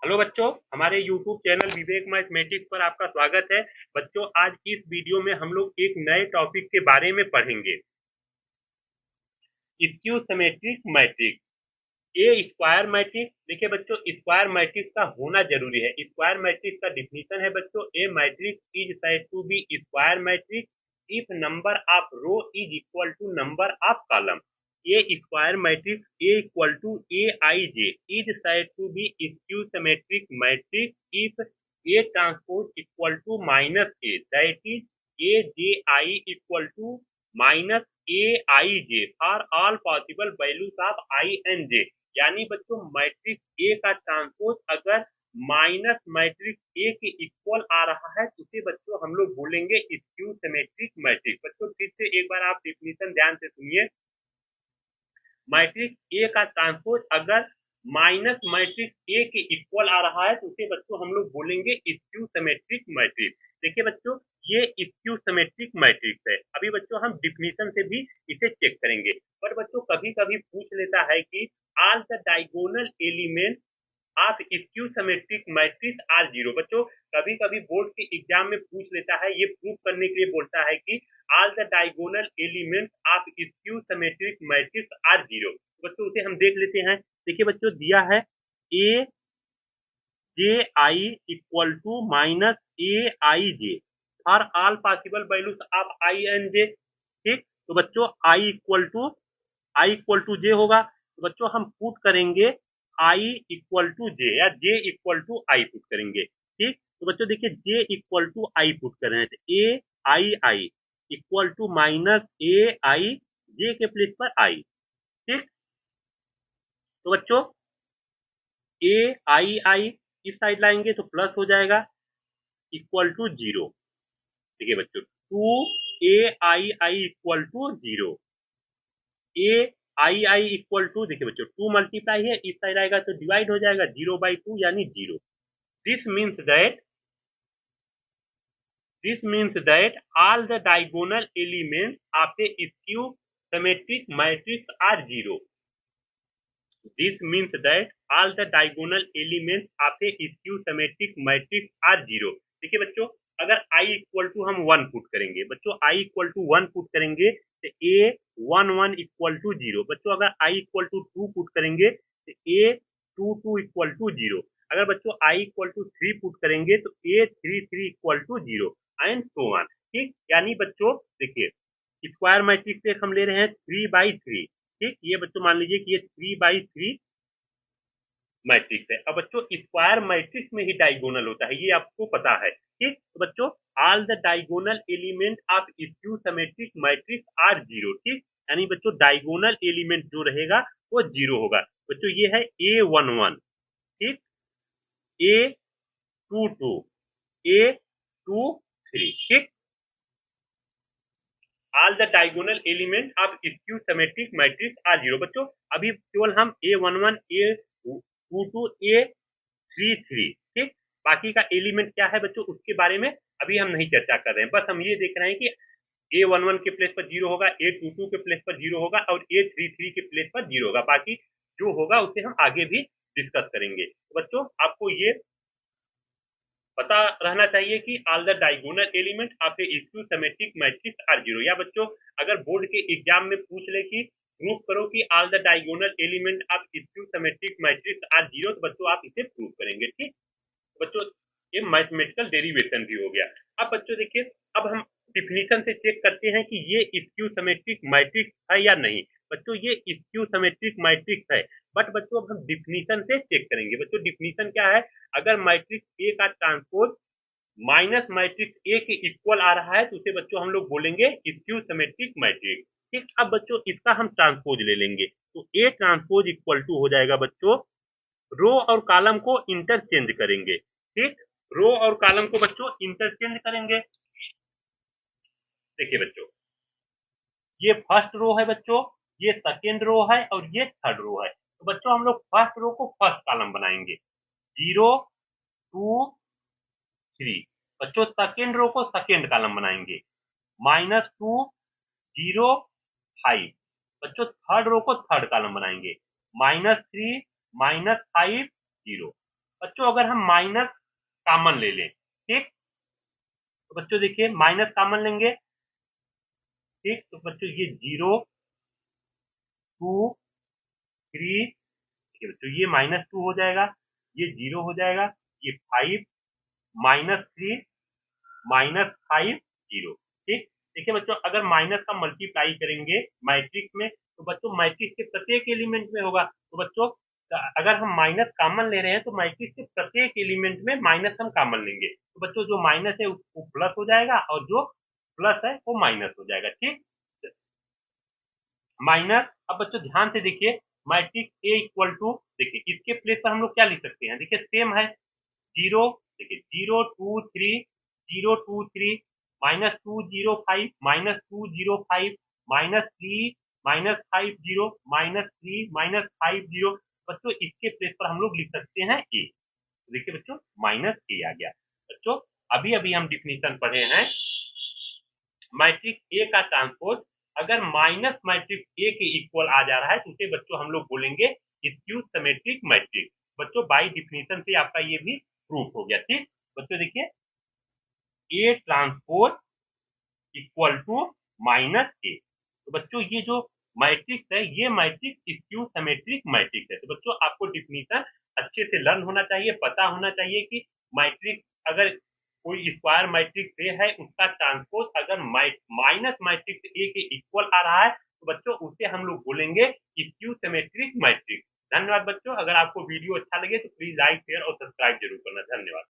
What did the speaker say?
Hello बच्चों, हमारे YouTube channel विवेक mathematics पर आपका स्वागत है। बच्चों, आज इस वीडियो में हम लोग एक नए टॉपिक के बारे में पढ़ेंगे, स्क्यू सिमेट्रिक मैट्रिक्स। ए स्क्वायर मैट्रिक्स। देखिए बच्चों, स्क्वायर मैट्रिक्स का होना जरूरी है। स्क्वायर मैट्रिक्स का डिफिनीशन है बच्चों, a matrix is said to be square matrix if number of row is equal to number of column. A square matrix A equal to a i j is said to be skew symmetric matrix if A transpose equal to minus A, that is a j i equal to minus a i j for all possible values of i and j. यानी बच्चों, matrix A का transpose अगर minus matrix A के equal आ रहा है तो उसे बच्चों हम लोग बोलेंगे स्क्यू सिमेट्रिक मैट्रिक्स। बच्चों फिर से एक बार आप डेफिनेशन ध्यान से सुनिए। मैट्रिक्स ए का ट्रांसपोज अगर माइनस मैट्रिक्स ए के इक्वल आ रहा है तो उसे बच्चों हम लोग बोलेंगे स्क्यू सिमेट्रिक मैट्रिक्स। देखिए बच्चों, ये स्क्यू सिमेट्रिक मैट्रिक्स है। अभी बच्चों हम डिफिनीशन से भी इसे चेक करेंगे, पर बच्चों कभी कभी पूछ लेता है कि all the diagonal element of skew symmetric matrix are zero. बच्चों कभी कभी बोर्ड के एग्जाम में पूछ लेता है, ये प्रूव करने के लिए बोलता है कि all the diagonal element of skew symmetric matrix are zero. बच्चों उसे हम देख लेते हैं। देखिए बच्चों, दिया है a j i equal to minus a i j for all possible values of i and j. ठीक, तो बच्चों आई इक्वल टू जे होगा, तो बच्चों हम पुट करेंगे आई इक्वल टू जे या J equal to I put करेंगे। ठीक, तो बच्चों देखिए J equal to I put कर रहे हैं, तो ए i i equal to minus a i जे के प्लेस पर आई। ठीक, तो बच्चों ए आई आई इस साइड लाएंगे तो प्लस हो जाएगा इक्वल टू जीरो। देखिए बच्चों, two a i i equal to zero, a i i equal to, देखिए बच्चों टू मल्टीप्लाई है, इस साइड आएगा तो डिवाइड हो जाएगा, जीरो बाई टू यानी zero. This means that all the diagonal elements of a skew symmetric matrix are zero. This means that all the diagonal elements of a skew symmetric matrix are zero. देखिए बच्चों, अगर i equal to हम one put करेंगे, बच्चों i equal to one put करेंगे तो a one one equal to zero. बच्चों अगर i equal to two put करेंगे तो a two two equal to zero. अगर बच्चों i equal to three put करेंगे तो a three three equal to zero and so on. ठीक, यानी बच्चों देखिए, स्क्वायर मैट्रिक्स एक हम ले रहे हैं थ्री बाई थ्री। ठीक, ये बच्चों मान लीजिए कि ये थ्री बाई थ्री मैट्रिक्स है। अब बच्चों स्क्वायर मैट्रिक्स में ही डायगोनल होता है, ये आपको पता है। ठीक, तो बच्चों all the diagonal element of skew symmetric matrix are zero. ठीक, यानी बच्चों डायगोनल एलिमेंट जो रहेगा वो जीरो होगा। बच्चों ये है ए वन वन, ठीक, a two two, a two three. ठीक, all the diagonal element of skew symmetric matrix are zero. बच्चों अभी केवल हम a one one, a two two, a three three, ठीक, बाकी का एलिमेंट क्या है बच्चों उसके बारे में अभी हम नहीं चर्चा कर रहे हैं। बस हम ये देख रहे हैं कि ए वन वन के प्लेस पर जीरो होगा, ए टू टू के प्लेस पर जीरो होगा और ए थ्री थ्री के प्लेस पर जीरो होगा। बाकी जो होगा उसे हम आगे भी डिस्कस करेंगे। तो बच्चों आपको ये पता रहना चाहिए कि all the diagonal element of a skew symmetric matrix are zero. या बच्चों अगर बोर्ड के एग्जाम में पूछ ले कि प्रूव करो कि all the diagonal element of skew symmetric matrix are zero, तो बच्चों आप इसे प्रूव करेंगे। ठीक, बच्चों ये मैथमेटिकल डेरिवेशन भी हो गया। अब बच्चों देखिए, अब हम डिफिनीशन से चेक करते हैं कि ये स्क्यू सिमेट्रिक मैट्रिक्स है या नहीं। बच्चों ये स्क्यू सिमेट्रिक मैट्रिक्स है, बट बच्चों अब हम डिफिनीशन से चेक करेंगे। बच्चों डिफिनीशन क्या है, अगर मैट्रिक्स ए का ट्रांसपोज माइनस मैट्रिक्स ए के इक्वल आ रहा है तो उसे बच्चों हम लोग बोलेंगे स्क्यू सिमेट्रिक मैट्रिक्स। ठीक, अब बच्चों इसका हम ट्रांसपोज ले लेंगे तो ए ट्रांसपोज इक्वल टू हो जाएगा बच्चों, रो और कॉलम को इंटरचेंज करेंगे। ठीक, रो और कॉलम को बच्चों इंटरचेंज करेंगे। देखिए बच्चों, ये फर्स्ट रो है बच्चों, ये सेकेंड रो है और ये थर्ड रो है। तो बच्चों हम लोग फर्स्ट रो को फर्स्ट कॉलम बनाएंगे, जीरो टू थ्री। बच्चों सेकेंड रो को सेकेंड कॉलम बनाएंगे, माइनस टू, जीरो, फाइव। बच्चों थर्ड रो को थर्ड कॉलम बनाएंगे, minus three, minus five, zero. बच्चों अगर हम माइनस कॉमन ले लें, ठीक, तो बच्चों देखिए माइनस कॉमन लेंगे, ठीक, तो बच्चों ये 0 2 3, ठीक है बच्चों, ये -2 हो जाएगा, ये 0 हो जाएगा, ये 5 -3 -5 0, ठीक। देखिए बच्चों अगर माइनस का मल्टीप्लाई करेंगे मैट्रिक्स में तो बच्चों मैट्रिक्स के प्रत्येक एलिमेंट में होगा, तो बच्चों अगर हम माइनस कॉमन ले रहे हैं तो मैट्रिक्स के प्रत्येक एलिमेंट में माइनस हम कॉमन लेंगे, तो बच्चों जो माइनस है वो प्लस हो जाएगा और जो प्लस है वो माइनस हो जाएगा, ठीक। माइनस, अब बच्चों ध्यान से देखिए मैट्रिक्स ए इक्वल टू, देखिए इसके प्लेस पर हम लोग क्या लिख सकते हैं, देखिए सेम है, 0, देखिए 0 2 3 0 2 3 -2 0 5 -2 0 5 -3 -5 0 -3 -5 0, बच्चों इसके प्लेस पर हम लोग लिख सकते हैं ए, तो देखिए बच्चों माइनस ए आ गया। बच्चों अभी अभी हम डिफिनीशन पढ़े हैं, मैट्रिक्स ए का ट्रांसपोज अगर माइनस मैट्रिक्स ए के इक्वल आ जा रहा है तो उसे बच्चों हम लोग बोलेंगे स्क्यू सिमेट्रिक मैट्रिक्स। बच्चों बाय डिफिनीशन से आपका ये भी प्रूफ हो गया, ठीक। बच्चों देखिए A transpose equal to minus A, तो बच्चों ये जो मैट्रिक्स है ये मैट्रिक्स स्क्यू सिमेट्रिक मैट्रिक्स है। तो बच्चों आपको डिफिनीशन अच्छे से लर्न होना चाहिए, पता होना चाहिए कि मैट्रिक्स अगर कोई स्क्वायर मैट्रिक्स ए है उसका ट्रांसपोज अगर माइनस मैट्रिक्स ए के इक्वल आ रहा है तो बच्चों उसे हम लोग बोलेंगे स्क्यू सिमेट्रिक मैट्रिक्स। धन्यवाद बच्चों, अगर आपको वीडियो अच्छा लगे तो प्लीज लाइक शेयर और सब्सक्राइब जरूर करना, धन्यवाद।